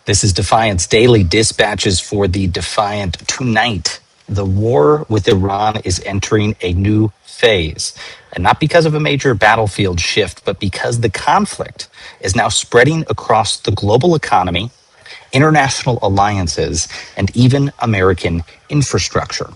This is Defiance Daily Dispatches for the Defiant. Tonight, the war with Iran is entering a new phase. And not because of a major battlefield shift, but because the conflict is now spreading across the global economy, international alliances, and even American infrastructure.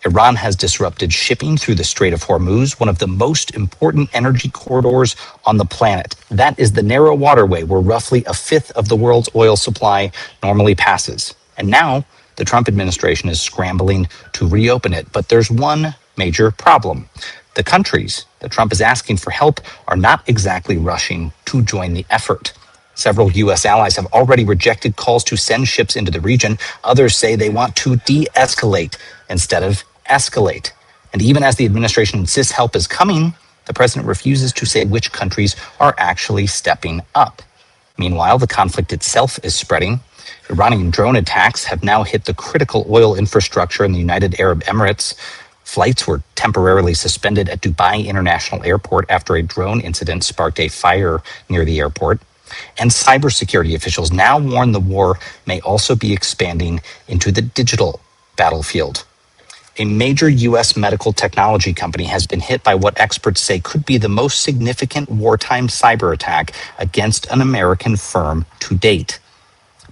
Iran has disrupted shipping through the Strait of Hormuz, one of the most important energy corridors on the planet. That is the narrow waterway where roughly a fifth of the world's oil supply normally passes. And now the Trump administration is scrambling to reopen it. But there's one major problem. The countries that Trump is asking for help are not exactly rushing to join the effort. Several U.S. allies have already rejected calls to send ships into the region. Others say they want to de-escalate instead of escalate. And even as the administration insists help is coming, the president refuses to say which countries are actually stepping up. Meanwhile, the conflict itself is spreading. Iranian drone attacks have now hit the critical oil infrastructure in the United Arab Emirates. Flights were temporarily suspended at Dubai International Airport after a drone incident sparked a fire near the airport. And cybersecurity officials now warn the war may also be expanding into the digital battlefield. A major U.S. medical technology company has been hit by what experts say could be the most significant wartime cyber attack against an American firm to date.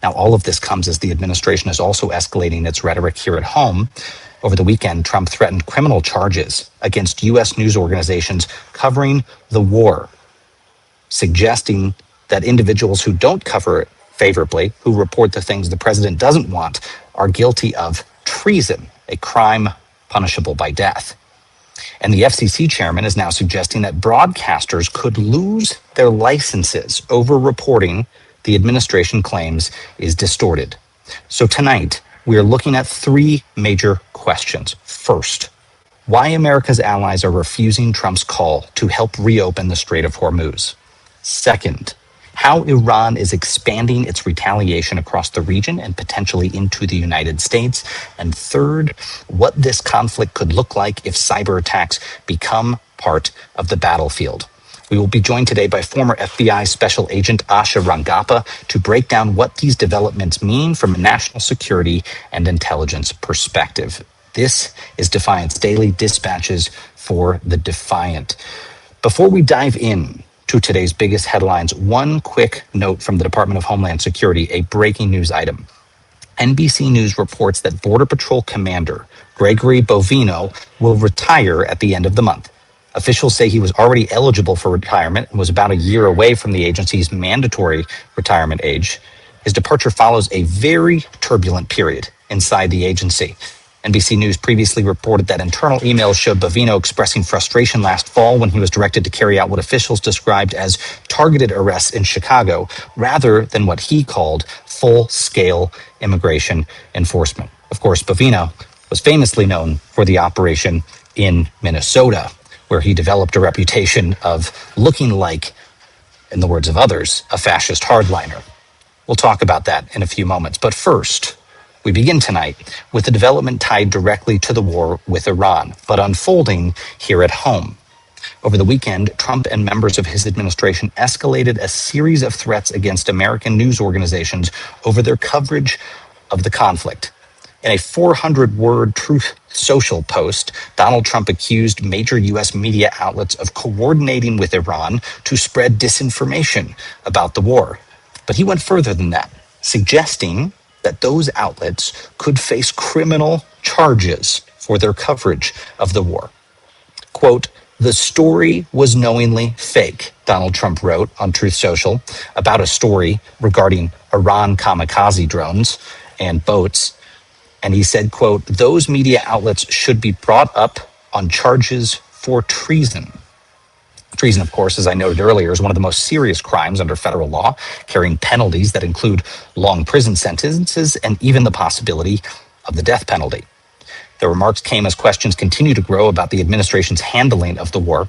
Now, all of this comes as the administration is also escalating its rhetoric here at home. Over the weekend, Trump threatened criminal charges against U.S. news organizations covering the war, suggesting that individuals who don't cover it favorably, who report the things the president doesn't want, are guilty of treason, a crime punishable by death. And the FCC chairman is now suggesting that broadcasters could lose their licenses over reporting the administration claims is distorted. So tonight, we are looking at three major questions. First, why America's allies are refusing Trump's call to help reopen the Strait of Hormuz. Second, how Iran is expanding its retaliation across the region and potentially into the United States. And third, what this conflict could look like if cyber attacks become part of the battlefield. We will be joined today by former FBI Special Agent Asha Rangappa to break down what these developments mean from a national security and intelligence perspective. This is Defiance Daily Dispatches for the Defiant. Before we dive in to today's biggest headlines, one quick note from the Department of Homeland Security, a breaking news item. NBC News reports that Border Patrol Commander Gregory Bovino will retire at the end of the month. Officials say he was already eligible for retirement and was about a year away from the agency's mandatory retirement age. His departure follows a very turbulent period inside the agency. NBC News previously reported that internal emails showed Bovino expressing frustration last fall when he was directed to carry out what officials described as targeted arrests in Chicago, rather than what he called full-scale immigration enforcement. Of course, Bovino was famously known for the operation in Minnesota, where he developed a reputation of looking like, in the words of others, a fascist hardliner. We'll talk about that in a few moments. But first, we begin tonight with a development tied directly to the war with Iran, but unfolding here at home. Over the weekend, Trump and members of his administration escalated a series of threats against American news organizations over their coverage of the conflict. In a 400-word Truth Social post, Donald Trump accused major U.S. media outlets of coordinating with Iran to spread disinformation about the war. But he went further than that, suggesting that those outlets could face criminal charges for their coverage of the war. Quote, "The story was knowingly fake," Donald Trump wrote on Truth Social about a story regarding Iran kamikaze drones and boats. And he said, quote, "Those media outlets should be brought up on charges for treason." Treason, of course, as I noted earlier, is one of the most serious crimes under federal law, carrying penalties that include long prison sentences and even the possibility of the death penalty. The remarks came as questions continue to grow about the administration's handling of the war.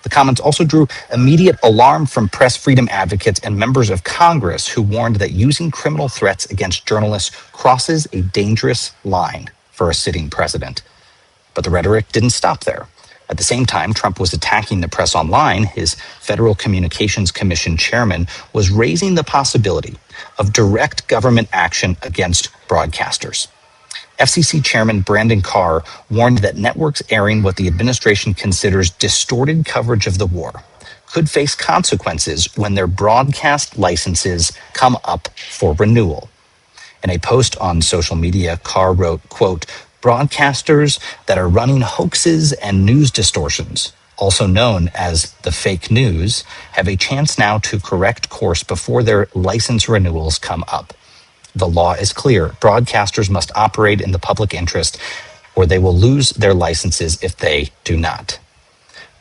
The comments also drew immediate alarm from press freedom advocates and members of Congress who warned that using criminal threats against journalists crosses a dangerous line for a sitting president. But the rhetoric didn't stop there. At the same time, Trump was attacking the press online. His Federal Communications Commission chairman was raising the possibility of direct government action against broadcasters. FCC Chairman Brandon Carr warned that networks airing what the administration considers distorted coverage of the war could face consequences when their broadcast licenses come up for renewal. In a post on social media, Carr wrote, quote, broadcasters that are running hoaxes and news distortions, also known as the fake news, have a chance now to correct course before their license renewals come up. The law is clear. Broadcasters must operate in the public interest or they will lose their licenses if they do not.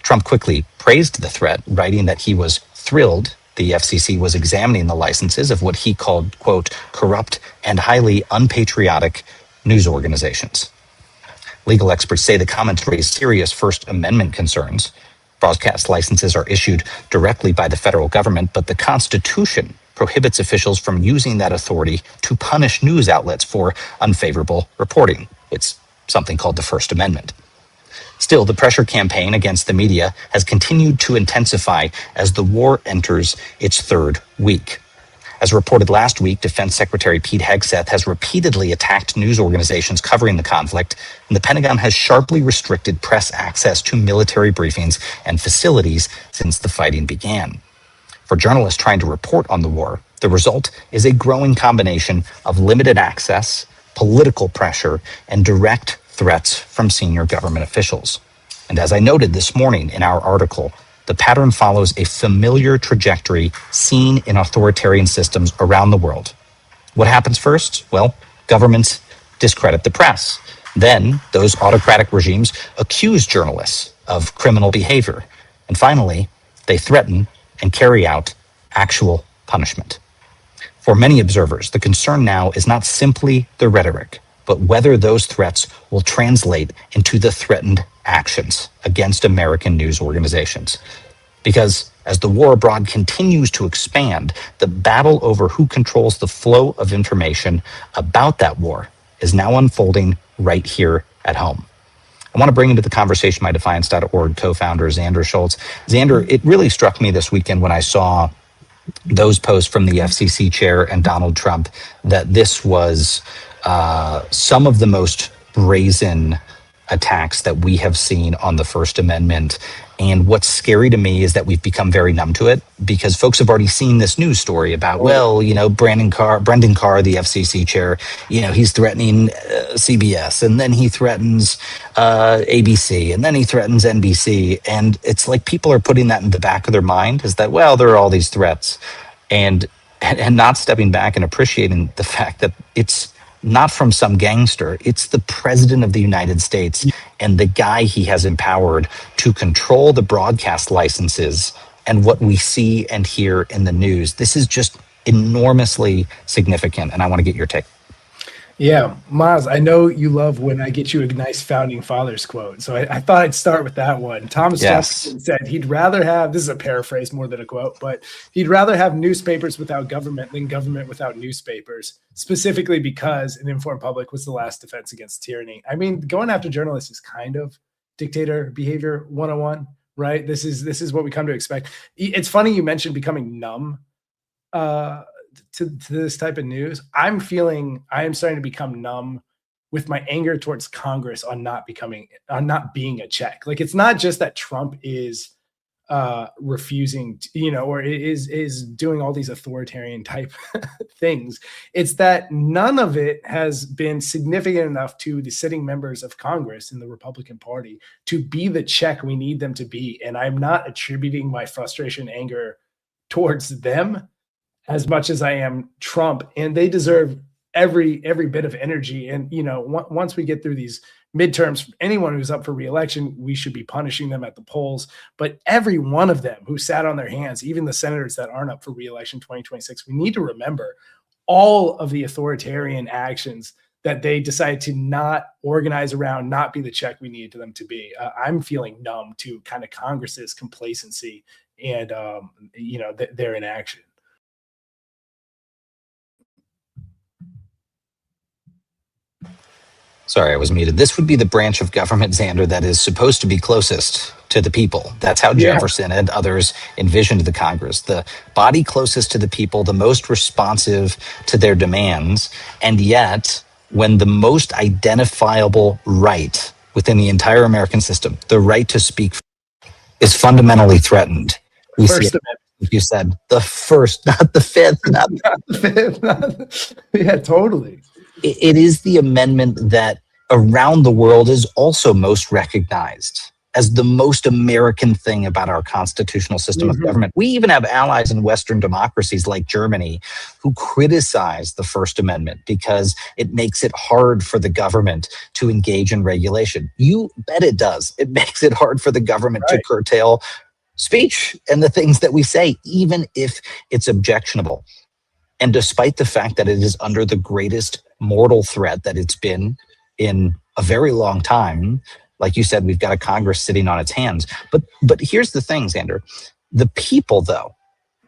Trump quickly praised the threat, writing that he was thrilled the FCC was examining the licenses of what he called, quote, corrupt and highly unpatriotic news organizations. Legal experts say the comments raise serious First Amendment concerns. Broadcast licenses are issued directly by the federal government, but the Constitution prohibits officials from using that authority to punish news outlets for unfavorable reporting. It's something called the First Amendment. Still, the pressure campaign against the media has continued to intensify as the war enters its third week. As reported last week, Defense Secretary Pete Hegseth has repeatedly attacked news organizations covering the conflict, and the Pentagon has sharply restricted press access to military briefings and facilities since the fighting began. For journalists trying to report on the war, the result is a growing combination of limited access, political pressure, and direct threats from senior government officials. And as I noted this morning in our article, the pattern follows a familiar trajectory seen in authoritarian systems around the world. What happens first? Well, governments discredit the press. Then those autocratic regimes accuse journalists of criminal behavior. And finally, they threaten and carry out actual punishment. For many observers, the concern now is not simply the rhetoric, but whether those threats will translate into the threatened actions against American news organizations. Because as the war abroad continues to expand, the battle over who controls the flow of information about that war is now unfolding right here at home. I want to bring into the conversation my Defiance.org co-founder, Xander Schultz. Xander, it really struck me this weekend when I saw those posts from the FCC chair and Donald Trump that this was some of the most brazen attacks that we have seen on the First Amendment. And what's scary to me is that we've become very numb to it because folks have already seen this news story about, well, you know, Brendan Carr, the FCC chair, you know, he's threatening CBS, and then he threatens ABC, and then he threatens NBC. And it's like people are putting that in the back of their mind is that, well, there are all these threats, and not stepping back and appreciating the fact that it's not from some gangster. It's the president of the United States and the guy he has empowered to control the broadcast licenses and what we see and hear in the news. This is just enormously significant, and I want to get your take. Yeah, Maz, I know you love when I get you a nice founding fathers quote. So I thought I'd start with that one. Thomas Jefferson said he'd rather have, this is a paraphrase more than a quote, but he'd rather have newspapers without government than government without newspapers, specifically because an informed public was the last defense against tyranny. I mean, going after journalists is kind of dictator behavior 101, right? This is what we come to expect. It's funny you mentioned becoming numb to this type of news. I am starting to become numb with my anger towards Congress on not being a check. Like, it's not just that Trump is refusing to, you know, or is doing all these authoritarian type things. It's that none of it has been significant enough to the sitting members of Congress in the Republican Party to be the check we need them to be. And I'm not attributing my frustration, anger towards them as much as I am Trump, and they deserve every bit of energy. And, you know, once we get through these midterms, anyone who's up for reelection, we should be punishing them at the polls. But every one of them who sat on their hands, even the senators that aren't up for reelection 2026, we need to remember all of the authoritarian actions that they decided to not organize around, not be the check we needed them to be. I'm feeling numb to kind of Congress's complacency and, you know, their inaction. Sorry, I was muted. This would be the branch of government, Xander, that is supposed to be closest to the people. That's how Jefferson and others envisioned the Congress. The body closest to the people, the most responsive to their demands. And yet, when the most identifiable right within the entire American system, the right to speak, is fundamentally threatened, we see it. You said the first, not the fifth, not the fifth. Yeah, totally. It is the amendment that around the world is also most recognized as the most American thing about our constitutional system of government. We even have allies in Western democracies like Germany who criticize the First Amendment because it makes it hard for the government to engage in regulation. You bet it does. It makes it hard for the government to curtail speech and the things that we say, even if it's objectionable. And despite the fact that it is under the greatest mortal threat that it's been in a very long time, like you said, we've got a Congress sitting on its hands. But here's the thing, Xander. The people, though,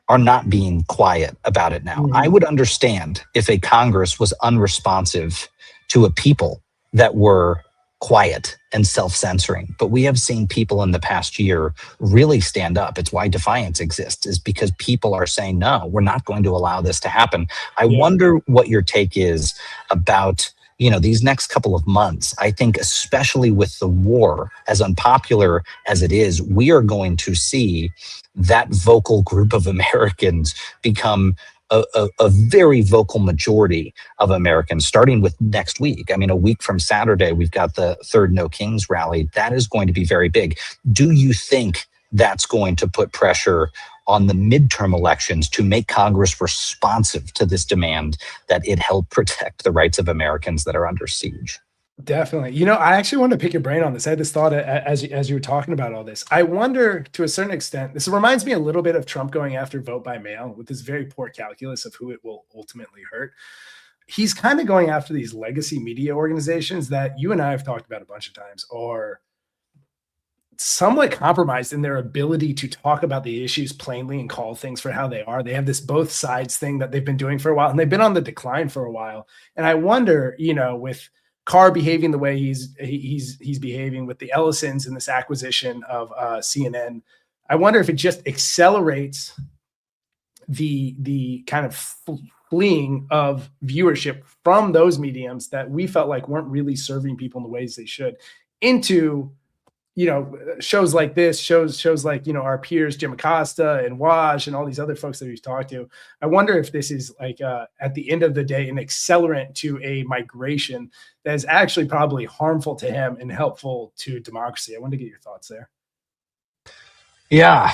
are not being quiet about it now. I would understand if a Congress was unresponsive to a people that were quiet and self-censoring. But we have seen people in the past year really stand up. It's why Defiance exists, is because people are saying, no, we're not going to allow this to happen. I wonder what your take is about, these next couple of months. I think especially with the war, as unpopular as it is, we are going to see that vocal group of Americans become a very vocal majority of Americans, starting with next week. I mean, a week from Saturday, we've got the third No Kings rally. That is going to be very big. Do you think that's going to put pressure on the midterm elections to make Congress responsive to this demand that it help protect the rights of Americans that are under siege? Definitely. I actually wanted to pick your brain on this. I had this thought as you were talking about all this. I wonder, to a certain extent, this reminds me a little bit of Trump going after vote by mail with this very poor calculus of who it will ultimately hurt. He's kind of going after these legacy media organizations that you and I have talked about a bunch of times are somewhat compromised in their ability to talk about the issues plainly and call things for how they are. They have this both sides thing that they've been doing for a while, and they've been on the decline for a while. And I wonder, with Carr behaving the way he's behaving, with the Ellisons and this acquisition of CNN, I wonder if it just accelerates the kind of fleeing of viewership from those mediums that we felt like weren't really serving people in the ways they should into shows like this, shows like, our peers, Jim Acosta and Waj and all these other folks that we've talked to. I wonder if this is like, at the end of the day, an accelerant to a migration that is actually probably harmful to him and helpful to democracy. I wanted to get your thoughts there. Yeah,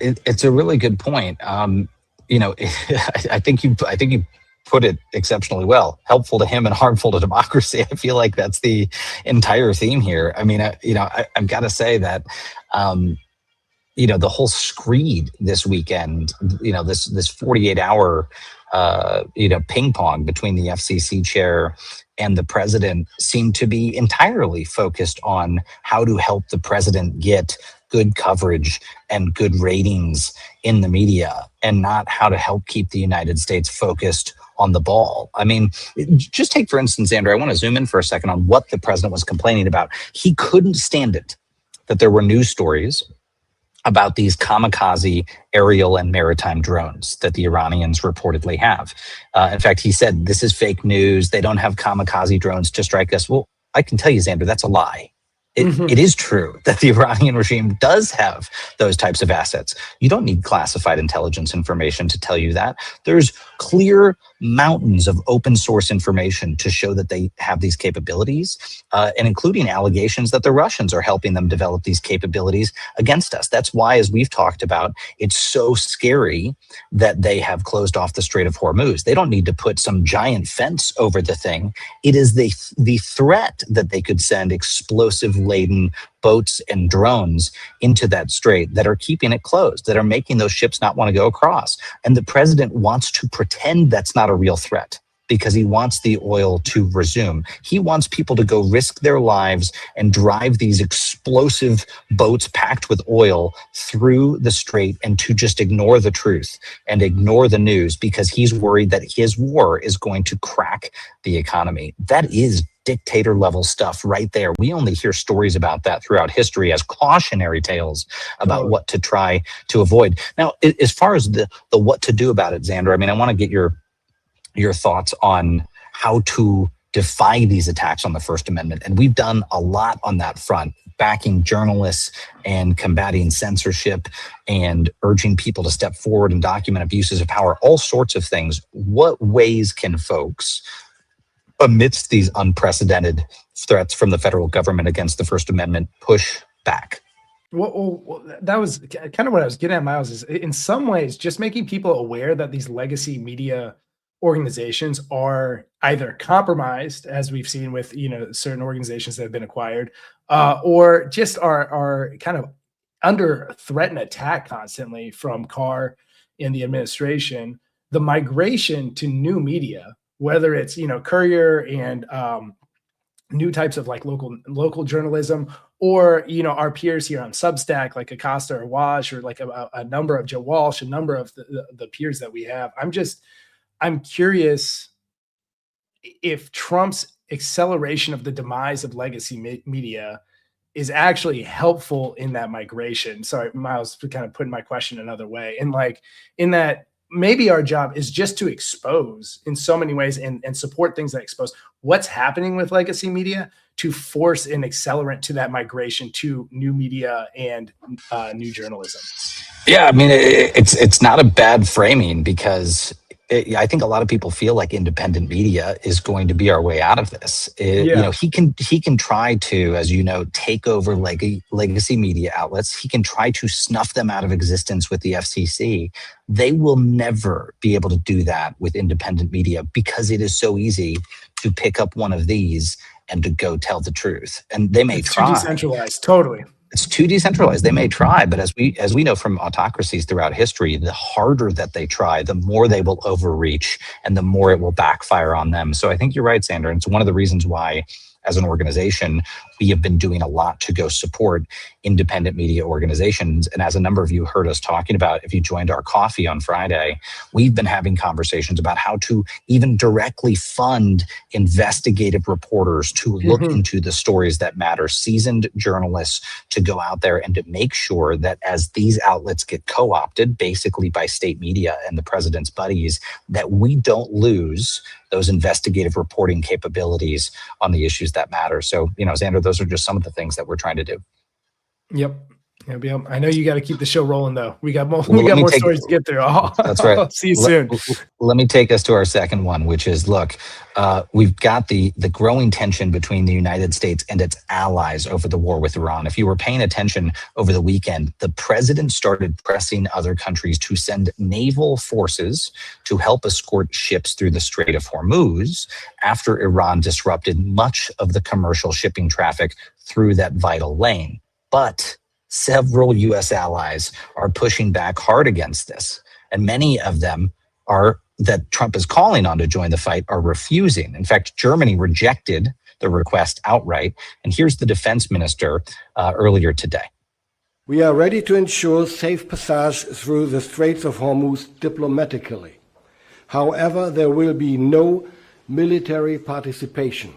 it's a really good point. I think you put it exceptionally well. Helpful to him and harmful to democracy. I feel like that's the entire theme here. I mean, I've got to say that, the whole screed this weekend, this 48-hour, ping pong between the FCC chair and the president seemed to be entirely focused on how to help the president get good coverage and good ratings in the media, and not how to help keep the United States focused on the ball. I mean, just take, for instance, Xander, I want to zoom in for a second on what the president was complaining about. He couldn't stand it that there were news stories about these kamikaze aerial and maritime drones that the Iranians reportedly have. In fact, he said, this is fake news. They don't have kamikaze drones to strike us. Well, I can tell you, Xander, that's a lie. It is true that the Iranian regime does have those types of assets. You don't need classified intelligence information to tell you that. There's clear mountains of open source information to show that they have these capabilities, and including allegations that the Russians are helping them develop these capabilities against us. That's why, as we've talked about, it's so scary that they have closed off the Strait of Hormuz. They don't need to put some giant fence over the thing. It is the threat that they could send explosive-laden boats and drones into that strait that are keeping it closed, that are making those ships not want to go across. And the president wants to pretend that's not a real threat because he wants the oil to resume. He wants people to go risk their lives and drive these explosive boats packed with oil through the strait and to just ignore the truth and ignore the news because he's worried that his war is going to crack the economy. That is dictator level stuff right there. We only hear stories about that throughout history as cautionary tales about what to try to avoid. Now, as far as the what to do about it, Xander, I mean, I want to get your thoughts on how to defy these attacks on the First Amendment. And we've done a lot on that front, backing journalists and combating censorship and urging people to step forward and document abuses of power, all sorts of things. What ways can folks, amidst these unprecedented threats from the federal government against the First Amendment, push back? Well, that was kind of what I was getting at, Miles, is in some ways just making people aware that these legacy media organizations are either compromised, as we've seen with certain organizations that have been acquired, or just are kind of under threat and attack constantly from Carr and the administration. The migration to new media, whether it's Courier and new types of like local journalism, or our peers here on Substack like Acosta or Wash, or like a number of Joe Walsh, a number of the peers that we have. I'm curious if Trump's acceleration of the demise of legacy media is actually helpful in that migration. Sorry, Miles, for kind of putting my question another way. And like in that, maybe our job is just to expose in so many ways and support things that expose what's happening with legacy media to force an accelerant to that migration to new media and new journalism. Yeah, I mean, it's not a bad framing, because I think a lot of people feel like independent media is going to be our way out of this. He can try to, as you know, take over legacy media outlets. He can try to snuff them out of existence with the FCC. They will never be able to do that with independent media, because it is so easy to pick up one of these and to go tell the truth. And they may try. It's too decentralized, totally. It's too decentralized. They may try, but as we know from autocracies throughout history, the harder that they try, the more they will overreach and the more it will backfire on them. So I think you're right, Xander. And it's one of the reasons why, as an organization, we have been doing a lot to go support independent media organizations. And as a number of you heard us talking about, if you joined our coffee on Friday, we've been having conversations about how to even directly fund investigative reporters to look into the stories that matter, seasoned journalists to go out there and to make sure that as these outlets get co-opted, basically by state media and the president's buddies, that we don't lose those investigative reporting capabilities on the issues that matter. So, Xander, those are just some of the things that we're trying to do. Yep. I know you got to keep the show rolling, though. We got more stories to get through. That's right. See you soon. Let me take us to our second one, which is, look, we've got the growing tension between the United States and its allies over the war with Iran. If you were paying attention over the weekend, the president started pressing other countries to send naval forces to help escort ships through the Strait of Hormuz after Iran disrupted much of the commercial shipping traffic through that vital lane. But several U.S. allies are pushing back hard against this, and many of them that Trump is calling on to join the fight are refusing. In fact, Germany rejected the request outright. And here's the defense minister earlier today. We are ready to ensure safe passage through the Straits of Hormuz diplomatically. However, there will be no military participation.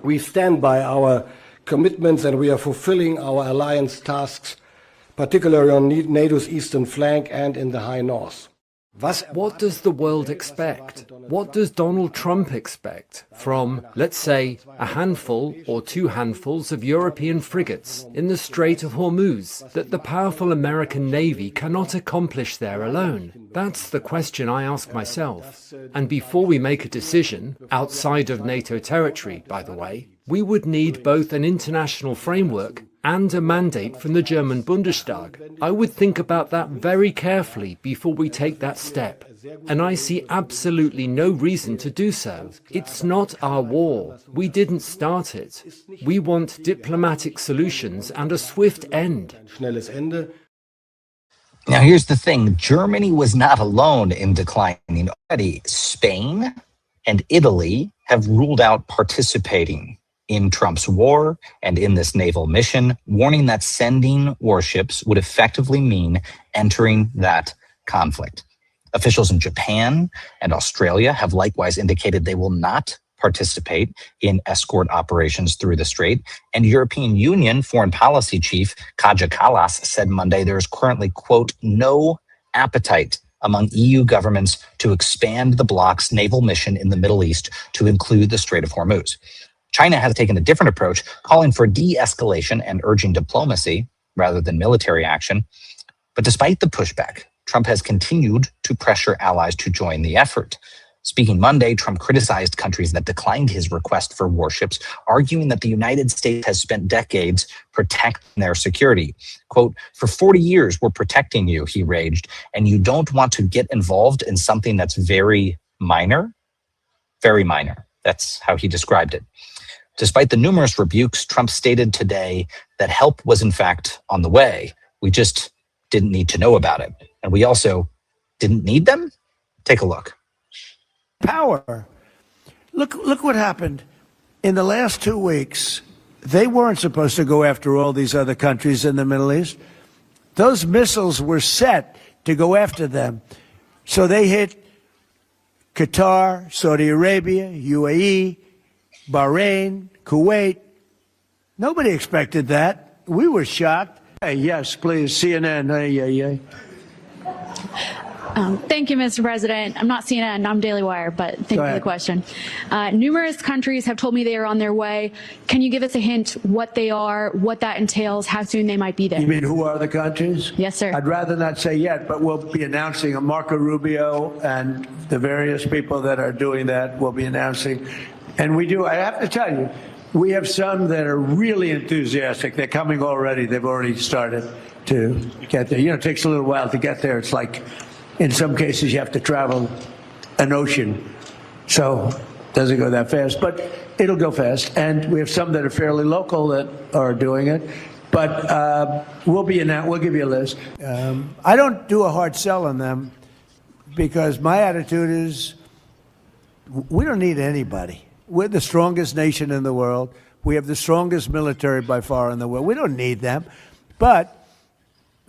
We stand by our commitments and we are fulfilling our alliance tasks, particularly on NATO's eastern flank and in the high north. What does the world expect? What does Donald Trump expect from, let's say, a handful or two handfuls of European frigates in the Strait of Hormuz that the powerful American Navy cannot accomplish there alone? That's the question I ask myself. And before we make a decision, outside of NATO territory, by the way, we would need both an international framework and a mandate from the German Bundestag. I would think about that very carefully before we take that step. And I see absolutely no reason to do so. It's not our war. We didn't start it. We want diplomatic solutions and a swift end. Now, here's the thing. Germany was not alone in declining. Already, Spain and Italy have ruled out participating in Trump's war and in this naval mission, warning that sending warships would effectively mean entering that conflict. Officials in Japan and Australia have likewise indicated they will not participate in escort operations through the Strait. And European Union Foreign Policy Chief Kaja Kallas said Monday there is currently, quote, no appetite among EU governments to expand the bloc's naval mission in the Middle East to include the Strait of Hormuz. China has taken a different approach, calling for de-escalation and urging diplomacy rather than military action. But despite the pushback, Trump has continued to pressure allies to join the effort. Speaking Monday, Trump criticized countries that declined his request for warships, arguing that the United States has spent decades protecting their security. Quote, for 40 years, we're protecting you, he raged, and you don't want to get involved in something that's very minor? Very minor. That's how he described it. Despite the numerous rebukes, Trump stated today that help was in fact on the way. We just didn't need to know about it. And we also didn't need them? Take a look. Power. Look what happened in the last 2 weeks. They weren't supposed to go after all these other countries in the Middle East. Those missiles were set to go after them. So they hit Qatar, Saudi Arabia, UAE, Bahrain, Kuwait. Nobody expected that. We were shocked. Hey, yes, please, CNN. Hey. Thank you, Mr. President. I'm not CNN, I'm Daily Wire, but thank you for the question. Numerous countries have told me they are on their way. Can you give us a hint what they are, what that entails, how soon they might be there? You mean who are the countries? Yes, sir. I'd rather not say yet, but we'll be announcing Marco Rubio and the various people that are doing that will be announcing. And I have to tell you, we have some that are really enthusiastic. They're coming already. They've already started to get there. It takes a little while to get there. It's like, in some cases, you have to travel an ocean. So it doesn't go that fast, but it'll go fast. And we have some that are fairly local that are doing it. But we'll give you a list. I don't do a hard sell on them because my attitude is we don't need anybody. We're the strongest nation in the world. We have the strongest military by far in the world. We don't need them. But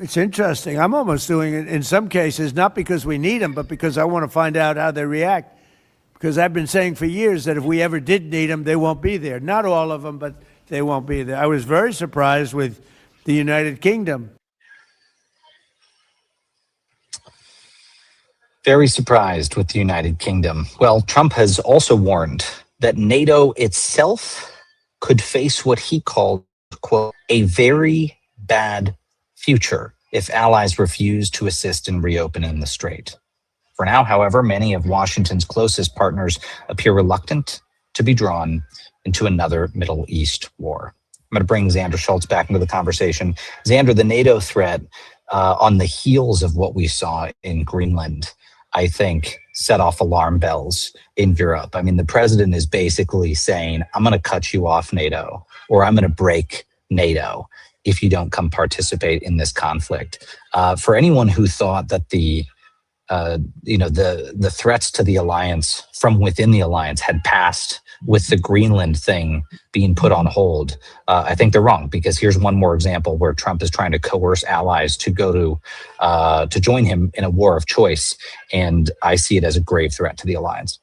it's interesting. I'm almost doing it in some cases, not because we need them, but because I want to find out how they react. Because I've been saying for years that if we ever did need them, they won't be there. Not all of them, but they won't be there. I was very surprised with the United Kingdom. Very surprised with the United Kingdom. Well, Trump has also warned that NATO itself could face what he called, quote, a very bad future if allies refuse to assist in reopening the strait. For now, however, many of Washington's closest partners appear reluctant to be drawn into another Middle East war. I'm going to bring Xander Schultz back into the conversation. Xander, the NATO threat on the heels of what we saw in Greenland, I think, set off alarm bells in Europe. I mean, the president is basically saying, I'm going to cut you off, NATO, or I'm going to break NATO if you don't come participate in this conflict. For anyone who thought that the threats to the alliance from within the alliance had passed with the Greenland thing being put on hold, I think they're wrong, because here's one more example where Trump is trying to coerce allies to go to join him in a war of choice, and I see it as a grave threat to the alliance.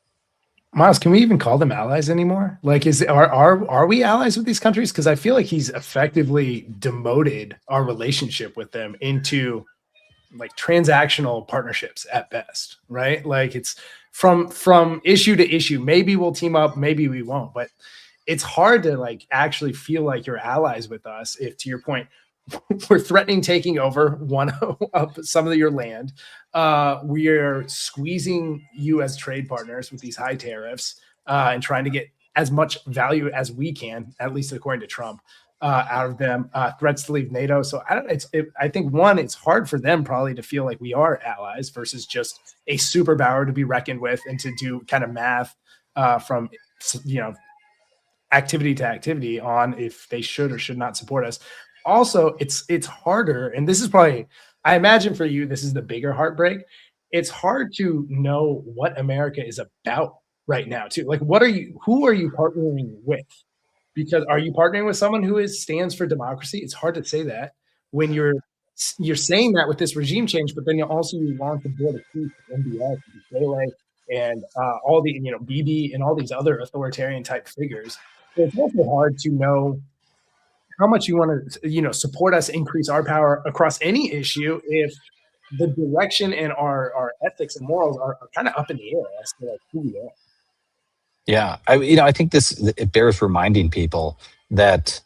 Miles, can we even call them allies anymore? Like, are we allies with these countries? Because I feel like he's effectively demoted our relationship with them into like transactional partnerships at best, right? Like it's from issue to issue. Maybe we'll team up, maybe we won't, but it's hard to like actually feel like you're allies with us if, to your point, we're threatening taking over one of some of your land. We are squeezing you as trade partners with these high tariffs and trying to get as much value as we can, at least according to Trump, out of them. Threats to leave NATO. So I think one, it's hard for them probably to feel like we are allies versus just a superpower to be reckoned with and to do kind of math from activity to activity on if they should or should not support us. Also, it's harder, and this is probably, I imagine for you, this is the bigger heartbreak. It's hard to know what America is about right now, too. Like, who are you partnering with? Because are you partnering with someone who stands for democracy? It's hard to say that when you're saying that with this regime change, but then you also launch a board of truth, MBS, say like and all the, Bibi and all these other authoritarian type figures. So it's also hard to know how much you want to, support us, increase our power across any issue if the direction and our ethics and morals are kind of up in the air as to like who we are. Yeah, I think it bears reminding people that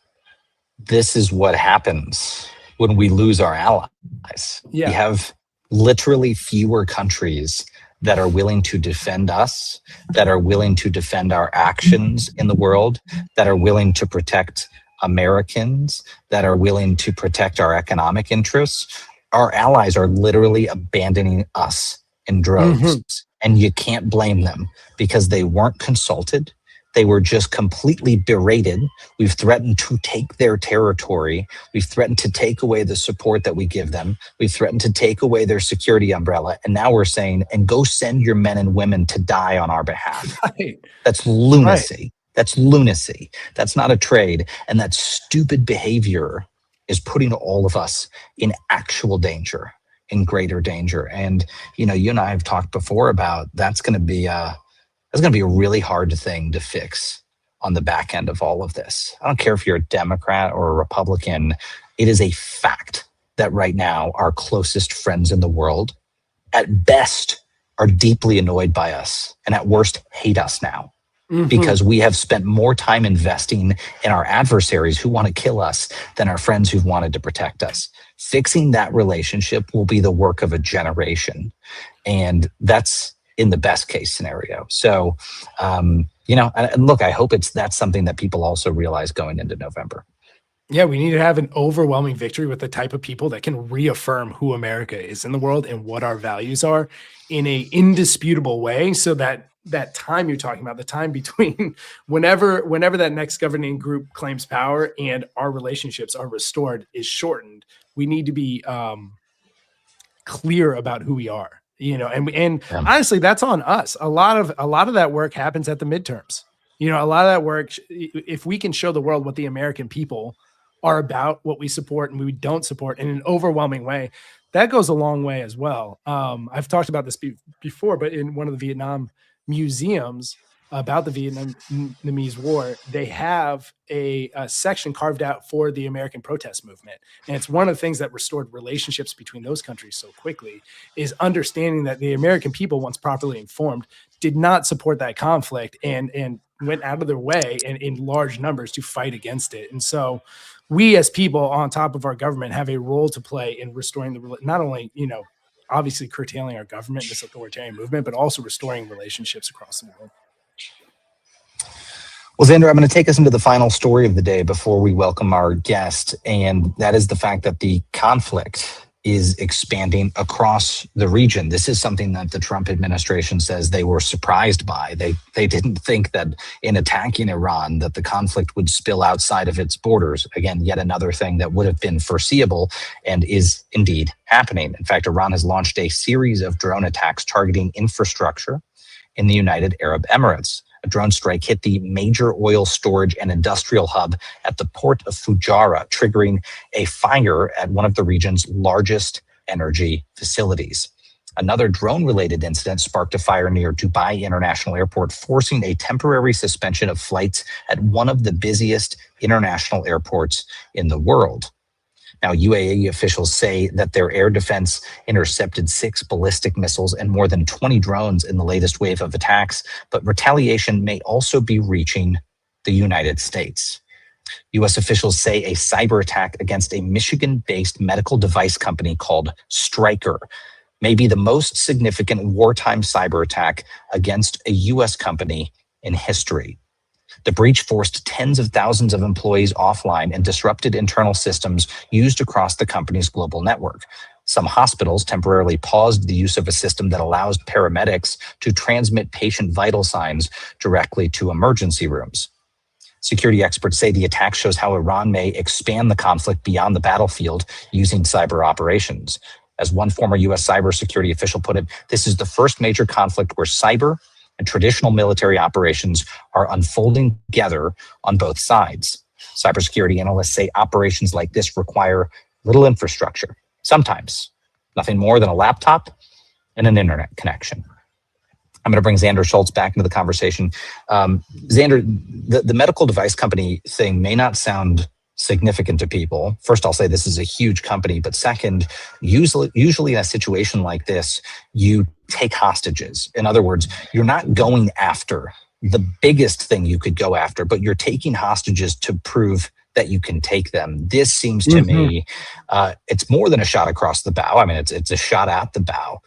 this is what happens when we lose our allies. Yeah. We have literally fewer countries that are willing to defend us, that are willing to defend our actions in the world, that are willing to protect Americans, that are willing to protect our economic interests. Our allies are literally abandoning us in droves. Mm-hmm. And you can't blame them because they weren't consulted. They were just completely berated. We've threatened to take their territory. We've threatened to take away the support that we give them. We've threatened to take away their security umbrella. And now we're saying, and go send your men and women to die on our behalf. Right. That's lunacy. Right. That's lunacy. That's not a trade. And that stupid behavior is putting all of us in actual danger, in greater danger. And, you and I have talked before about that's going to be a really hard thing to fix on the back end of all of this. I don't care if you're a Democrat or a Republican. It is a fact that right now our closest friends in the world, at best, are deeply annoyed by us and at worst hate us now. Mm-hmm. Because we have spent more time investing in our adversaries who want to kill us than our friends who've wanted to protect us. Fixing that relationship will be the work of a generation. And that's in the best case scenario. So, and look, I hope that's something that people also realize going into November. Yeah, we need to have an overwhelming victory with the type of people that can reaffirm who America is in the world and what our values are in a indisputable way, so that time you're talking about, the time between whenever that next governing group claims power and our relationships are restored, is shortened. We need to be clear about who we are, and honestly, that's on us. A lot of that work happens at the midterms. A lot of that work, if we can show the world what the American people are about, what we support and we don't support in an overwhelming way, that goes a long way as well. I've talked about this before, but in one of the Vietnam museums about the Vietnamese War, they have a section carved out for the American protest movement. And it's one of the things that restored relationships between those countries so quickly, is understanding that the American people, once properly informed, did not support that conflict and went out of their way and in large numbers to fight against it. And so we as people, on top of our government, have a role to play in restoring not only, obviously curtailing our government, this authoritarian movement, but also restoring relationships across the world. Well, Xander, I'm going to take us into the final story of the day before we welcome our guest, and that is the fact that the conflict is expanding across the region. This is something that the Trump administration says they were surprised by. They didn't think that in attacking Iran that the conflict would spill outside of its borders. Again, yet another thing that would have been foreseeable and is indeed happening. In fact, Iran has launched a series of drone attacks targeting infrastructure in the United Arab Emirates. A drone strike hit the major oil storage and industrial hub at the port of Fujairah, triggering a fire at one of the region's largest energy facilities. Another drone-related incident sparked a fire near Dubai International Airport, forcing a temporary suspension of flights at one of the busiest international airports in the world. Now, UAE officials say that their air defense intercepted 6 ballistic missiles and more than 20 drones in the latest wave of attacks, but retaliation may also be reaching the United States. U.S. officials say a cyber attack against a Michigan-based medical device company called Stryker may be the most significant wartime cyber attack against a U.S. company in history. The breach forced tens of thousands of employees offline and disrupted internal systems used across the company's global network. Some hospitals temporarily paused the use of a system that allows paramedics to transmit patient vital signs directly to emergency rooms. Security experts say the attack shows how Iran may expand the conflict beyond the battlefield using cyber operations. As one former U.S. cybersecurity official put it, this is the first major conflict where cyber and traditional military operations are unfolding together on both sides. Cybersecurity analysts say operations like this require little infrastructure, sometimes nothing more than a laptop and an internet connection. I'm going to bring Xander Schultz back into the conversation. Xander, the medical device company thing may not sound significant to people. First, I'll say this is a huge company, but second, usually in a situation like this, you take hostages. In other words, you're not going after the biggest thing you could go after, but you're taking hostages to prove that you can take them. This seems to me, it's more than a shot across the bow. I mean, it's a shot at the bow,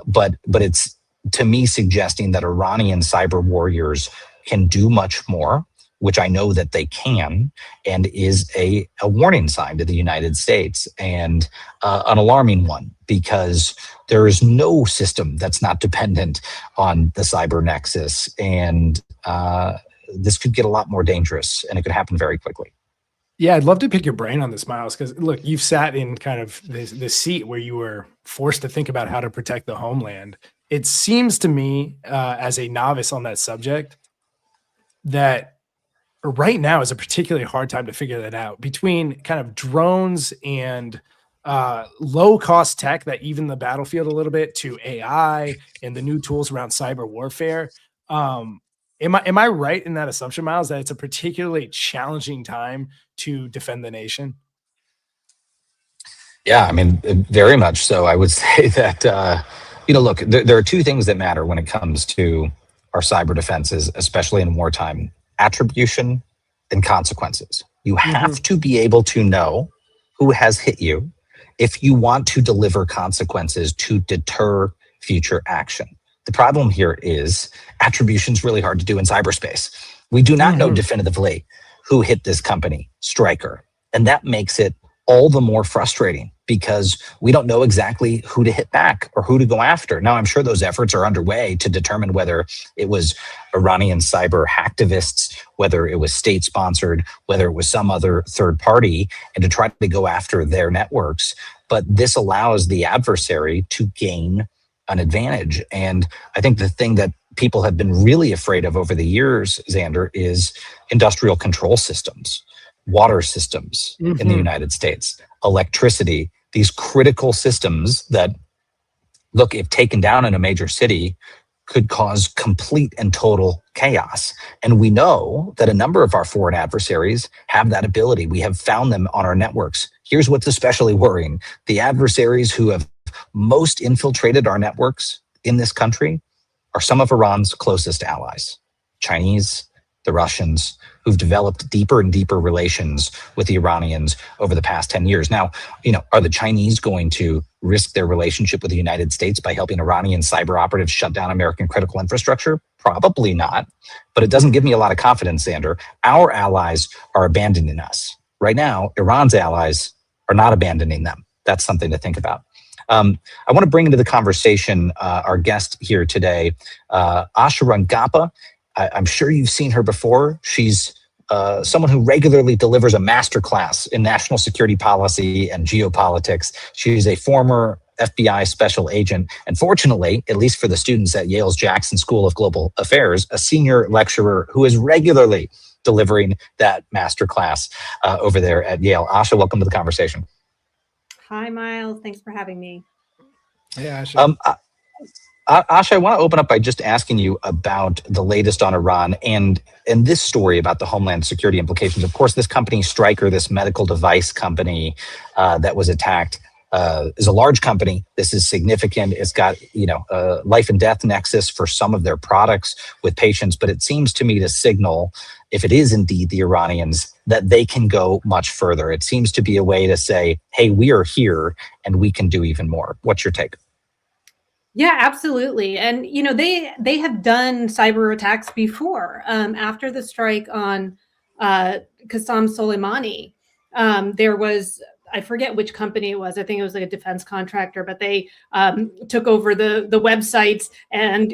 but it's, to me, suggesting that Iranian cyber warriors can do much more, which I know that they can, and is a warning sign to the United States, and an alarming one, because there is no system that's not dependent on the cyber nexus, and this could get a lot more dangerous, and it could happen very quickly. Yeah, I'd love to pick your brain on this, Miles, because look, you've sat in kind of this seat where you were forced to think about how to protect the homeland. It seems to me, as a novice on that subject, that right now is a particularly hard time to figure that out, between kind of drones and low-cost tech that even the battlefield a little bit, to AI and the new tools around cyber warfare. Am I right in that assumption, Miles, that it's a particularly challenging time to defend the nation? Yeah, I mean, very much so. I would say that, look, there are two things that matter when it comes to our cyber defenses, especially in wartime: attribution and consequences. You have to be able to know who has hit you if you want to deliver consequences to deter future action. The problem here is attribution is really hard to do in cyberspace. We do not know definitively who hit this company, Stryker. And that makes it all the more frustrating, because we don't know exactly who to hit back or who to go after. Now, I'm sure those efforts are underway to determine whether it was Iranian cyber hacktivists, whether it was state-sponsored, whether it was some other third party, and to try to go after their networks. But this allows the adversary to gain an advantage. And I think the thing that people have been really afraid of over the years, Xander, is industrial control systems, water systems in the United States, electricity, these critical systems that, look, if taken down in a major city, could cause complete and total chaos. And we know that a number of our foreign adversaries have that ability. We have found them on our networks. Here's what's especially worrying: the adversaries who have most infiltrated our networks in this country are some of Iran's closest allies: Chinese, the Russians, who've developed deeper and deeper relations with the Iranians over the past 10 years. Now, are the Chinese going to risk their relationship with the United States by helping Iranian cyber operatives shut down American critical infrastructure? Probably not. But it doesn't give me a lot of confidence, Xander. Our allies are abandoning us. Right now, Iran's allies are not abandoning them. That's something to think about. I want to bring into the conversation our guest here today, Asha Rangappa. I'm sure you've seen her before. She's someone who regularly delivers a masterclass in national security policy and geopolitics. She's a former FBI special agent, and fortunately, at least for the students at Yale's Jackson School of Global Affairs, a senior lecturer who is regularly delivering that masterclass over there at Yale. Asha, welcome to the conversation. Hi, Miles. Thanks for having me. Hey, Asha. Asha, I want to open up by just asking you about the latest on Iran and this story about the homeland security implications. Of course, this company, Stryker, this medical device company that was attacked, is a large company. This is significant. It's got, a life and death nexus for some of their products with patients. But it seems to me to signal, if it is indeed the Iranians, that they can go much further. It seems to be a way to say, hey, we are here and we can do even more. What's your take? Yeah, absolutely. And, they have done cyber attacks before. After the strike on Qasem Soleimani, there was, I forget which company it was. I think it was like a defense contractor, but they took over the websites, and,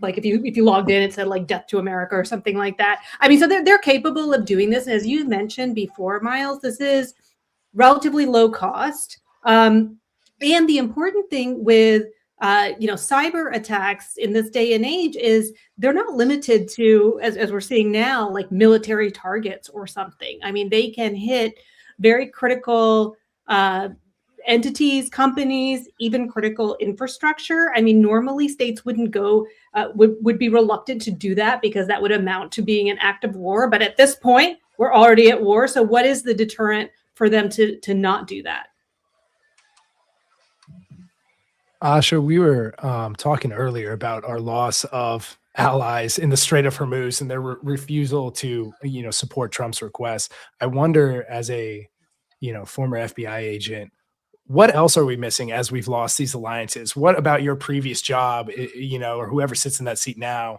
like if you logged in, it said like "Death to America" or something like that. I mean, so they're capable of doing this. And as you mentioned before, Miles, this is relatively low cost. And the important thing with cyber attacks in this day and age is they're not limited to, as we're seeing now, like military targets or something. I mean, they can hit very critical entities, companies, even critical infrastructure. I mean, normally states wouldn't go, would be reluctant to do that because that would amount to being an act of war. But at this point, we're already at war. So what is the deterrent for them to not do that? Asha, we were talking earlier about our loss of allies in the Strait of Hormuz and their refusal to, support Trump's request. I wonder, as a, former FBI agent, what else are we missing as we've lost these alliances? What about your previous job, or whoever sits in that seat now?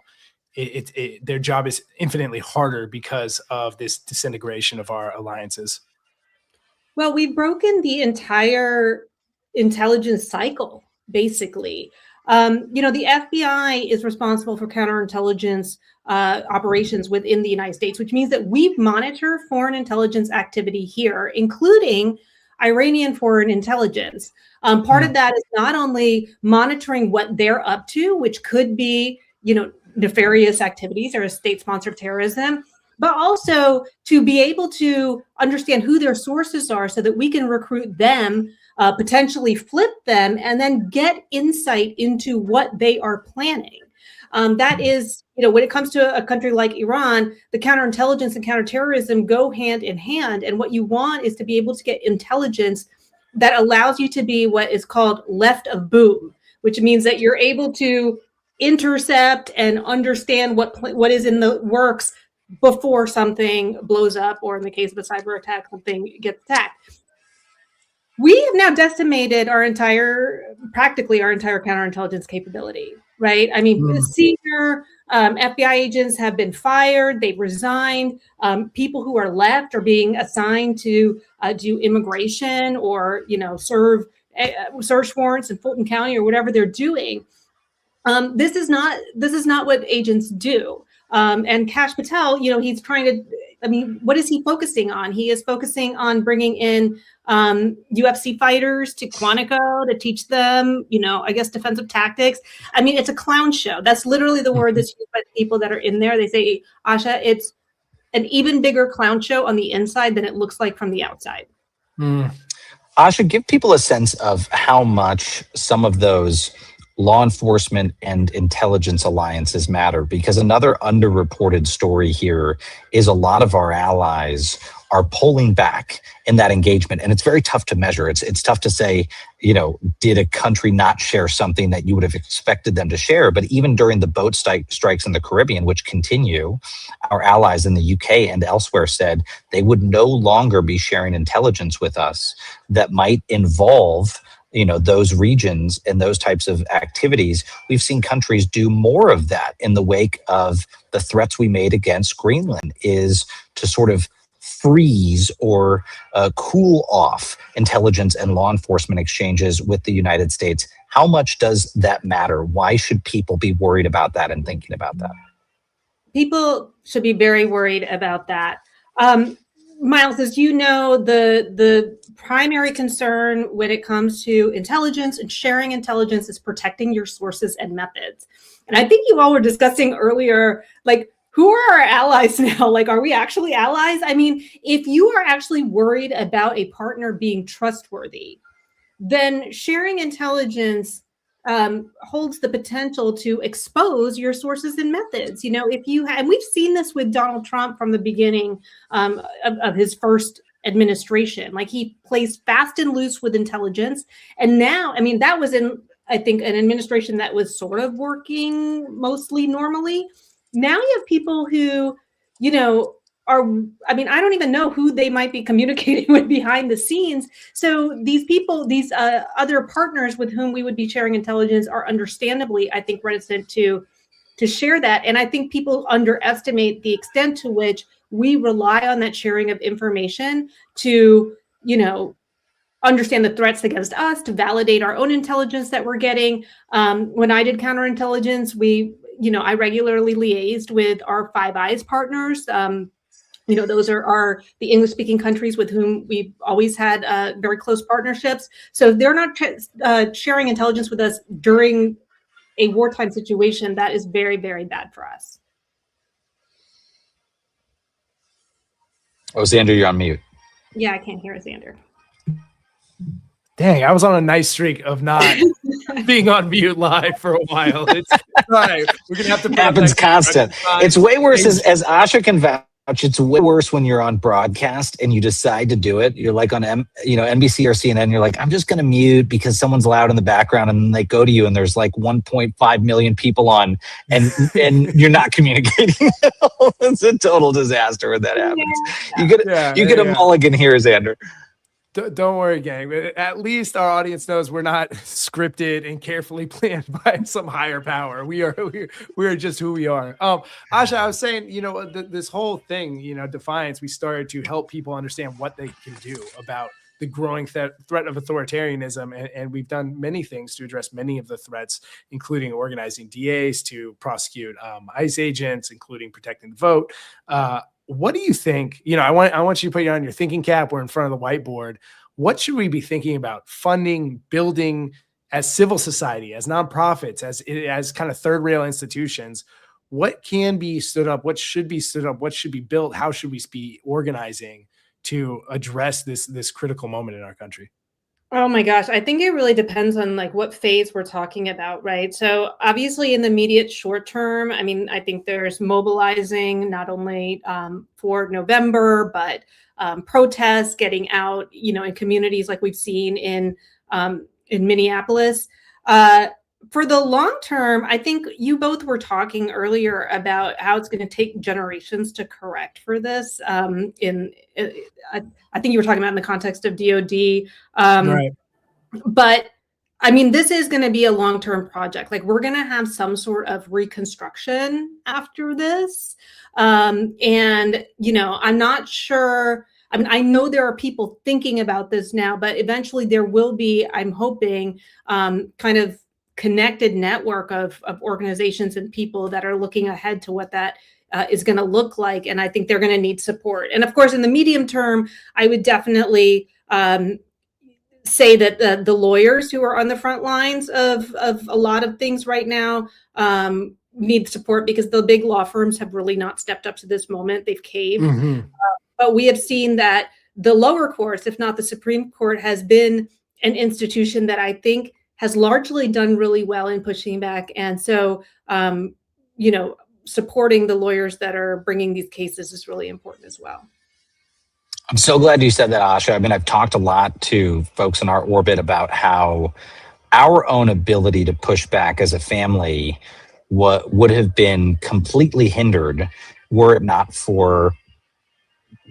Their job is infinitely harder because of this disintegration of our alliances. Well, we've broken the entire intelligence cycle, basically. The FBI is responsible for counterintelligence operations within the United States, which means that we monitor foreign intelligence activity here, including Iranian foreign intelligence. Part of that is not only monitoring what they're up to, which could be, nefarious activities or state-sponsored terrorism, but also to be able to understand who their sources are so that we can recruit them, potentially flip them, and then get insight into what they are planning. That is, when it comes to a country like Iran, the counterintelligence and counterterrorism go hand in hand. And what you want is to be able to get intelligence that allows you to be what is called left of boom, which means that you're able to intercept and understand what is in the works before something blows up, or in the case of a cyber attack, something gets attacked. We have now decimated practically our entire counterintelligence capability, right? I mean, senior FBI agents have been fired, they've resigned. People who are left are being assigned to do immigration or, serve search warrants in Fulton County or whatever they're doing. This is not what agents do. And Kash Patel, he's trying to, what is he focusing on? He is focusing on bringing in UFC fighters to Quantico to teach them, defensive tactics. It's a clown show. That's literally the word that's used by the people that are in there. They say, Asha, it's an even bigger clown show on the inside than it looks like from the outside. Asha, give people a sense of how much some of those law enforcement and intelligence alliances matter, because another underreported story here is a lot of our allies are pulling back in that engagement. And it's very tough to measure. It's tough to say, did a country not share something that you would have expected them to share? But even during the boat strikes in the Caribbean, which continue, our allies in the UK and elsewhere said they would no longer be sharing intelligence with us that might involve those regions and those types of activities. We've seen countries do more of that in the wake of the threats we made against Greenland, is to sort of freeze or cool off intelligence and law enforcement exchanges with the United States. How much does that matter? Why should people be worried about that and thinking about that? People should be very worried about that. Miles, as you know, the primary concern when it comes to intelligence and sharing intelligence is protecting your sources and methods. And I think you all were discussing earlier, who are our allies now? Are we actually allies? If you are actually worried about a partner being trustworthy, then sharing intelligence holds the potential to expose your sources and methods. If you and we've seen this with Donald Trump from the beginning of his first administration. He plays fast and loose with intelligence, and now, that was I think an administration that was sort of working mostly normally. Now you have people who, are, I don't even know who they might be communicating with behind the scenes. So these people, these other partners with whom we would be sharing intelligence are understandably, I think, reticent to share that. And I think people underestimate the extent to which we rely on that sharing of information to, understand the threats against us, to validate our own intelligence that we're getting. When I did counterintelligence, I regularly liaised with our Five Eyes partners. Those are the English-speaking countries with whom we've always had very close partnerships. So if they're not sharing intelligence with us during a wartime situation, that is very, very bad for us. Oh, Xander, you're on mute. Yeah, I can't hear Xander. Dang, I was on a nice streak of not being on mute live for a while. It's all right. We're gonna have to. Happens constant. It's way worse as Asha can vouch. It's way worse when you're on broadcast and you decide to do it. You're like on NBC or CNN. You're like, I'm just gonna mute because someone's loud in the background, and then they go to you and there's like 1.5 million people on, and you're not communicating. It's a total disaster when that happens. You get a mulligan here, Xander. Don't worry, gang. At least our audience knows we're not scripted and carefully planned by some higher power. We are just who we are. Asha, I was saying, this whole thing, Defiance, we started to help people understand what they can do about the growing threat of authoritarianism. And we've done many things to address many of the threats, including organizing DAs to prosecute ICE agents, including protecting the vote. What do you think? I want you to put you on your thinking cap. We're in front of the whiteboard. What should we be thinking about funding, building as civil society, as nonprofits, as kind of third rail institutions? What can be stood up? What should be stood up? What should be built? How should we be organizing to address this critical moment in our country? Oh my gosh, I think it really depends on like what phase we're talking about, right? So obviously in the immediate short term, I mean, I think there's mobilizing not only for November, but protests, getting out, in communities like we've seen in Minneapolis. For the long term, I think you both were talking earlier about how it's going to take generations to correct for this. I think you were talking about in the context of DOD. Right. But I mean, this is going to be a long-term project. Like we're going to have some sort of reconstruction after this. And, I'm not sure. I mean, I know there are people thinking about this now, but eventually there will be, I'm hoping, kind of connected network of organizations and people that are looking ahead to what that is going to look like. And I think they're going to need support. And of course, in the medium term, I would definitely say that the lawyers who are on the front lines of a lot of things right now need support, because the big law firms have really not stepped up to this moment. They've caved. Mm-hmm. But we have seen that the lower courts, if not the Supreme Court, has been an institution that I think has largely done really well in pushing back. And so, supporting the lawyers that are bringing these cases is really important as well. I'm so glad you said that, Asha. I mean, I've talked a lot to folks in our orbit about how our own ability to push back as a family would have been completely hindered were it not for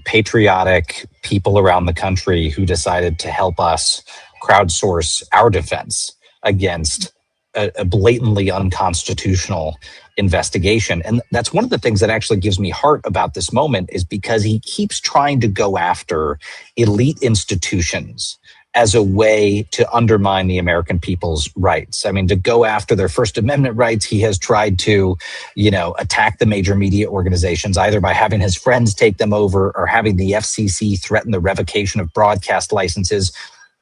patriotic people around the country who decided to help us crowdsource our defense against a blatantly unconstitutional investigation. And that's one of the things that actually gives me heart about this moment, is because he keeps trying to go after elite institutions as a way to undermine the American people's rights. I mean, to go after their First Amendment rights, he has tried to, attack the major media organizations, either by having his friends take them over or having the FCC threaten the revocation of broadcast licenses.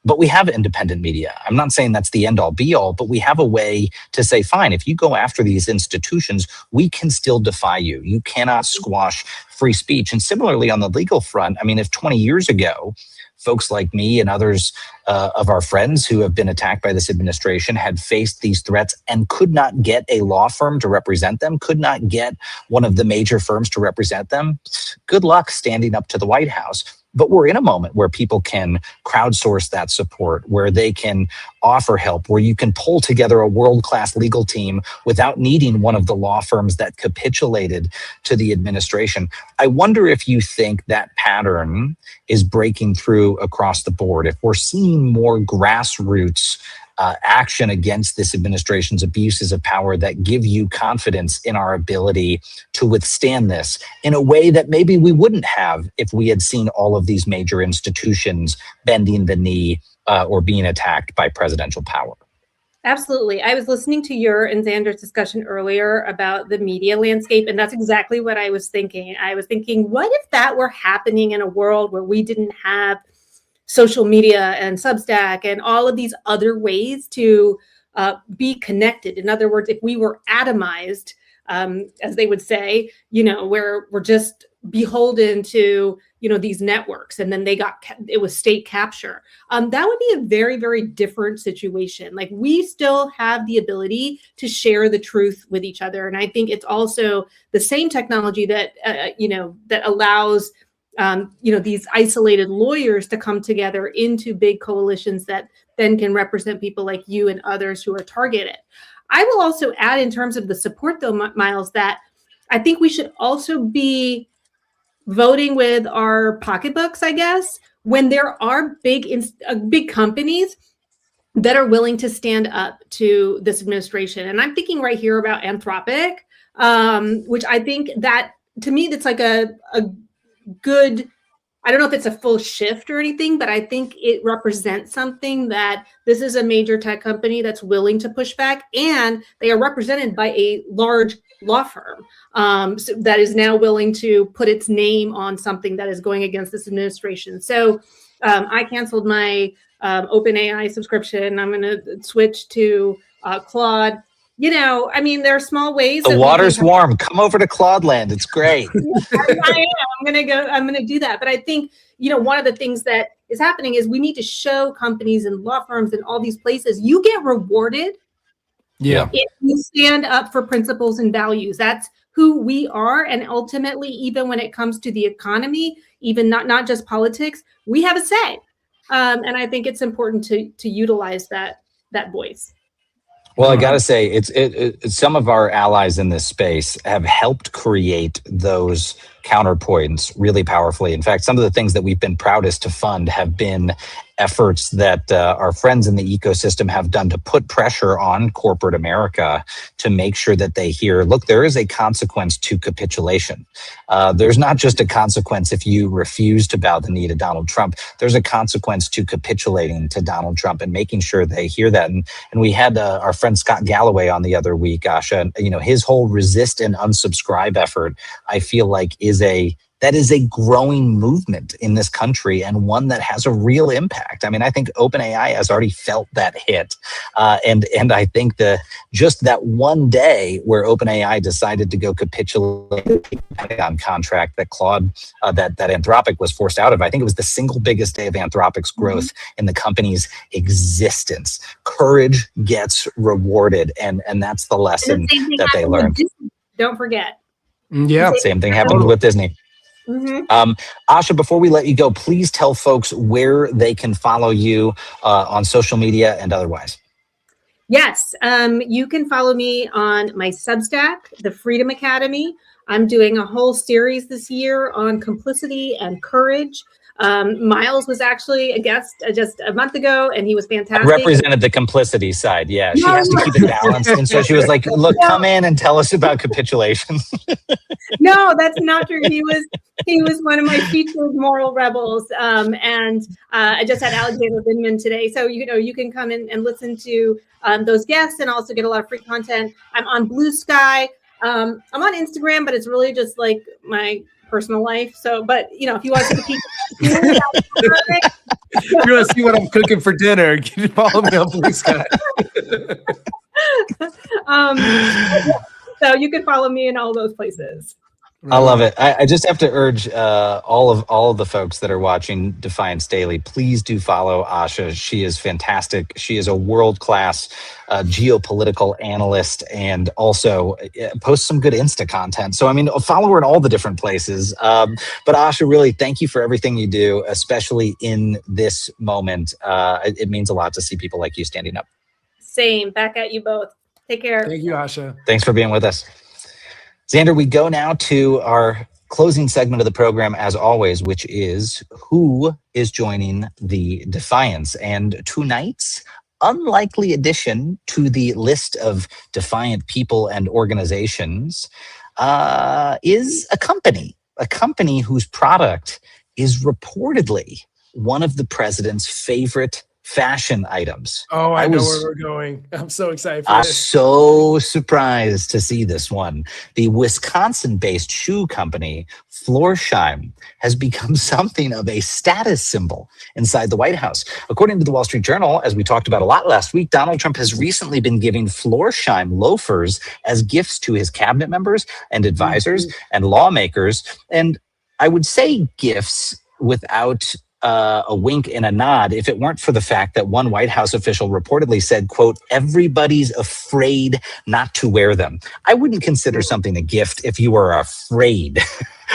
But we have independent media. I'm not saying that's the end all be all, but we have a way to say, fine, if you go after these institutions, we can still defy you. You cannot squash free speech. And similarly, on the legal front, I mean, if 20 years ago, folks like me and others of our friends who have been attacked by this administration had faced these threats and could not get a law firm to represent them, could not get one of the major firms to represent them, good luck standing up to the White House. But we're in a moment where people can crowdsource that support, where they can offer help, where you can pull together a world-class legal team without needing one of the law firms that capitulated to the administration. I wonder if you think that pattern is breaking through across the board, if we're seeing more grassroots action against this administration's abuses of power that give you confidence in our ability to withstand this in a way that maybe we wouldn't have if we had seen all of these major institutions bending the knee or being attacked by presidential power. Absolutely. I was listening to your and Xander's discussion earlier about the media landscape, and that's exactly what I was thinking. I was thinking, what if that were happening in a world where we didn't have social media and Substack and all of these other ways to be connected? In other words, if we were atomized, as they would say, where we're just beholden to, these networks, and then it was state capture. That would be a very, very different situation. Like, we still have the ability to share the truth with each other. And I think it's also the same technology that, that allows, these isolated lawyers to come together into big coalitions that then can represent people like you and others who are targeted. I will also add, in terms of the support, though, Miles, that I think we should also be voting with our pocketbooks, I guess, when there are big companies that are willing to stand up to this administration. And I'm thinking right here about Anthropic, which I think that, to me, that's like a good, I don't know if it's a full shift or anything, but I think it represents something, that this is a major tech company that's willing to push back, and they are represented by a large law firm that is now willing to put its name on something that is going against this administration. So I canceled my OpenAI subscription. I'm going to switch to Claude. There are small ways. The water's warm. Come over to Claude Land. It's great. I am. I'm going to do that. But I think, one of the things that is happening is we need to show companies and law firms and all these places, you get rewarded. Yeah. If you stand up for principles and values. That's who we are. And ultimately, even when it comes to the economy, even not just politics, we have a say. And I think it's important to utilize that voice. Well, I got to say, it's some of our allies in this space have helped create those counterpoints really powerfully. In fact, some of the things that we've been proudest to fund have been efforts that our friends in the ecosystem have done to put pressure on corporate America to make sure that they hear, look, there is a consequence to capitulation. There's not just a consequence if you refuse to bow the knee to Donald Trump. There's a consequence to capitulating to Donald Trump, and making sure they hear that. And we had our friend Scott Galloway on the other week, Asha, and his whole resist and unsubscribe effort, I feel like that is a growing movement in this country, and one that has a real impact. I mean, I think OpenAI has already felt that hit. And I think just that one day where OpenAI decided to go capitulate the Pentagon contract that that Anthropic was forced out of, I think it was the single biggest day of Anthropic's growth in the company's existence. Courage gets rewarded, and that's the lesson that they learned. Don't forget. Yeah. Same thing happened with Disney. Mm-hmm. Asha, before we let you go, please tell folks where they can follow you on social media and otherwise. Yes, you can follow me on my Substack, the Freedom Academy. I'm doing a whole series this year on complicity and courage. Miles was actually a guest just a month ago, and he was fantastic. Represented the complicity side. Yeah, she has to keep it balanced. And so she was like, look, come in and tell us about capitulation. No, that's not true. He was one of my featured moral rebels. And I just had Alexander Vindman today. So, you can come in and listen to those guests, and also get a lot of free content. I'm on Blue Sky. I'm on Instagram, but it's really just like my personal life. So, but if you want to see you want to see what I'm cooking for dinner, you can follow me on Blue Sky. So you can follow me in all those places. I love it. I just have to urge all of the folks that are watching Defiance Daily, please do follow Asha. She is fantastic. She is a world-class geopolitical analyst, and also posts some good Insta content. So, follow her in all the different places. But Asha, really, thank you for everything you do, especially in this moment. It means a lot to see people like you standing up. Same. Back at you both. Take care. Thank you, Asha. Thanks for being with us. Xander, we go now to our closing segment of the program, as always, which is who is joining the Defiance. And tonight's unlikely addition to the list of defiant people and organizations is a company whose product is reportedly one of the president's favorite fashion items. Oh, I know where we're going. I'm so excited for this. this. So surprised to see this one. The Wisconsin-based shoe company Florsheim has become something of a status symbol inside the White House. According to the Wall Street Journal, as we talked about a lot last week, Donald Trump has recently been giving Florsheim loafers as gifts to his cabinet members and advisors and lawmakers. And I would say gifts without a wink and a nod if it weren't for the fact that one White House official reportedly said, quote, everybody's afraid not to wear them. I wouldn't consider something a gift if you were afraid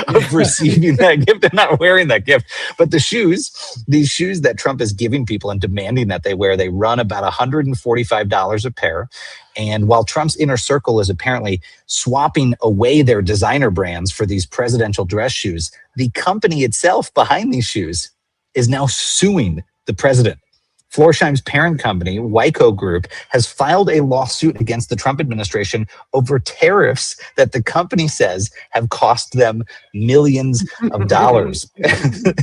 of receiving that gift and not wearing that gift. But these shoes that Trump is giving people and demanding that they wear, they run about $145 a pair. And while Trump's inner circle is apparently swapping away their designer brands for these presidential dress shoes, the company itself behind these shoes is now suing the president. Florsheim's parent company, Wyco Group, has filed a lawsuit against the Trump administration over tariffs that the company says have cost them millions of dollars.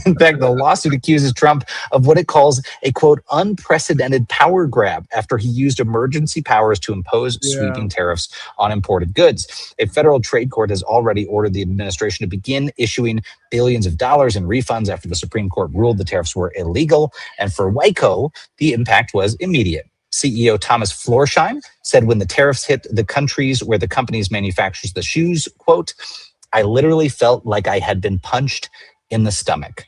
In fact, the lawsuit accuses Trump of what it calls a, quote, unprecedented power grab after he used emergency powers to impose sweeping tariffs on imported goods. A federal trade court has already ordered the administration to begin issuing billions of dollars in refunds after the Supreme Court ruled the tariffs were illegal. And for Wyco, the impact was immediate. CEO Thomas Florsheim said when the tariffs hit the countries where the companies manufactures the shoes, quote, I literally felt like I had been punched in the stomach.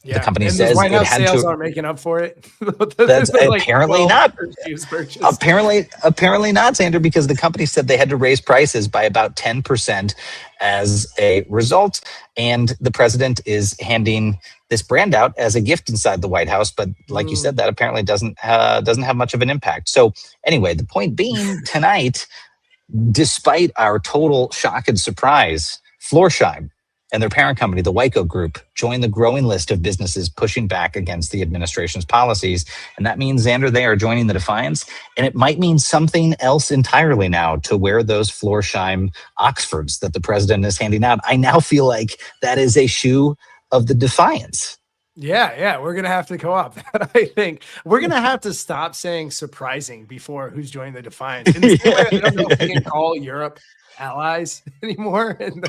Yeah. The company and says White House it had sales to. aren't making up for it. That's like apparently not. Apparently not, Xander, because the company said they had to raise prices by about 10% as a result. And the president is handing this brand out as a gift inside the White House. But like you said, that apparently doesn't have much of an impact. So anyway, the point being tonight, despite our total shock and surprise, Florsheim and their parent company, the Wyco Group, joined the growing list of businesses pushing back against the administration's policies. And that means, Xander, they are joining the Defiance. And it might mean something else entirely now to wear those Florsheim Oxfords that the president is handing out. I now feel like that is a shoe of the Defiance. Yeah, we're gonna have to co-op that. I think we're gonna have to stop saying surprising before who's joining the Defiance. I don't know if we can call Europe allies anymore, and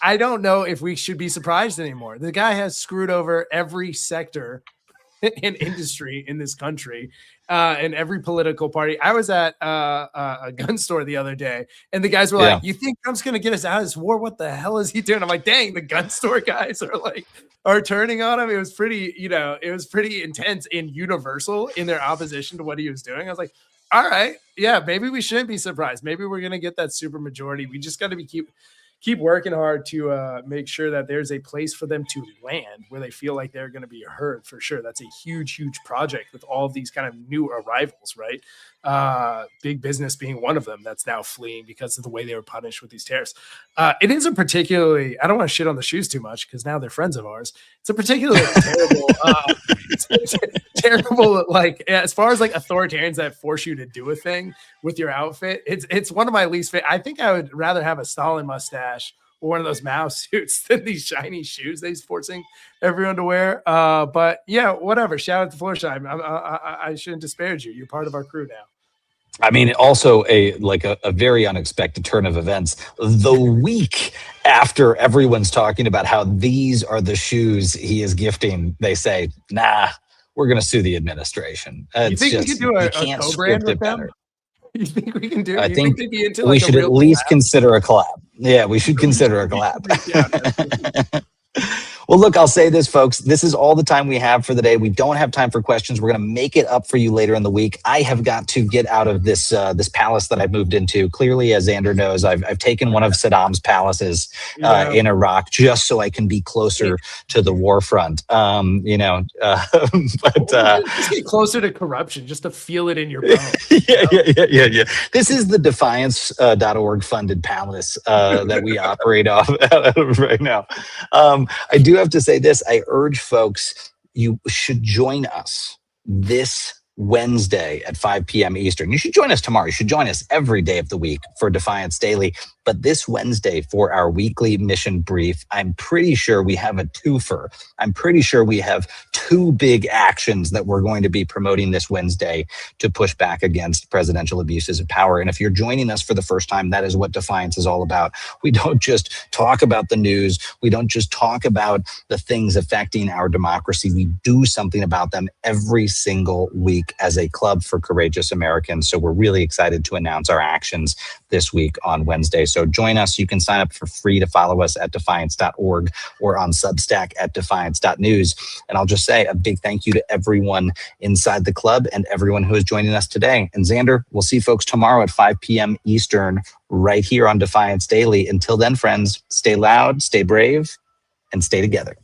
I don't know if we should be surprised anymore. The guy has screwed over every sector in industry in this country, and every political party. I was at a gun store the other day, and the guys were like, "You think Trump's going to get us out of this war? What the hell is he doing?" I'm like, "Dang, the gun store guys are turning on him." It was pretty, it was pretty intense and universal in their opposition to what he was doing. I was like, all right, yeah, maybe we shouldn't be surprised. Maybe we're going to get that super majority. We just got to keep working hard to make sure that there's a place for them to land where they feel like they're going to be heard, for sure. That's a huge project with all of these kind of new arrivals, right? Big business being one of them that's now fleeing because of the way they were punished with these tariffs. It is a particularly, I don't want to shit on the shoes too much because now they're friends of ours. It's a particularly terrible, like, as far as like authoritarians that force you to do a thing with your outfit, it's one of my least favorite. I think I would rather have a Stalin mustache or one of those Mao suits than these shiny shoes that he's forcing everyone to wear. But yeah, whatever. Shout out to Florsheim. I shouldn't disparage you. You're part of our crew now. I mean, also a very unexpected turn of events. The week after everyone's talking about how these are the shoes he is gifting, they say, nah, we're going to sue the administration. You think we could do a co-brand with them? Better. You think we can do? I think they'd be into we like should at least consider a collab. Yeah, we should consider a collab. Well, look, I'll say this, folks. This is all the time we have for the day. We don't have time for questions. We're going to make it up for you later in the week. I have got to get out of this this palace that I've moved into. Clearly, as Xander knows, I've taken one of Saddam's palaces in Iraq just so I can be closer to the war front. But just get closer to corruption, just to feel it in your bones. Yeah. This is the Defiance.org funded palace that we operate out of right now. I do have to say this. I urge folks, you should join us this Wednesday at 5 p.m. Eastern. You should join us tomorrow. You should join us every day of the week for Defiance Daily. But this Wednesday for our weekly mission brief, I'm pretty sure we have a twofer. I'm pretty sure we have two big actions that we're going to be promoting this Wednesday to push back against presidential abuses of power. And if you're joining us for the first time, that is what Defiance is all about. We don't just talk about the news. We don't just talk about the things affecting our democracy. We do something about them every single week as a club for courageous Americans. So we're really excited to announce our actions this week on Wednesday. So So join us. You can sign up for free to follow us at defiance.org or on Substack at defiance.news. And I'll just say a big thank you to everyone inside the club and everyone who is joining us today. And Xander, we'll see folks tomorrow at 5 p.m. Eastern right here on Defiance Daily. Until then, friends, stay loud, stay brave, and stay together.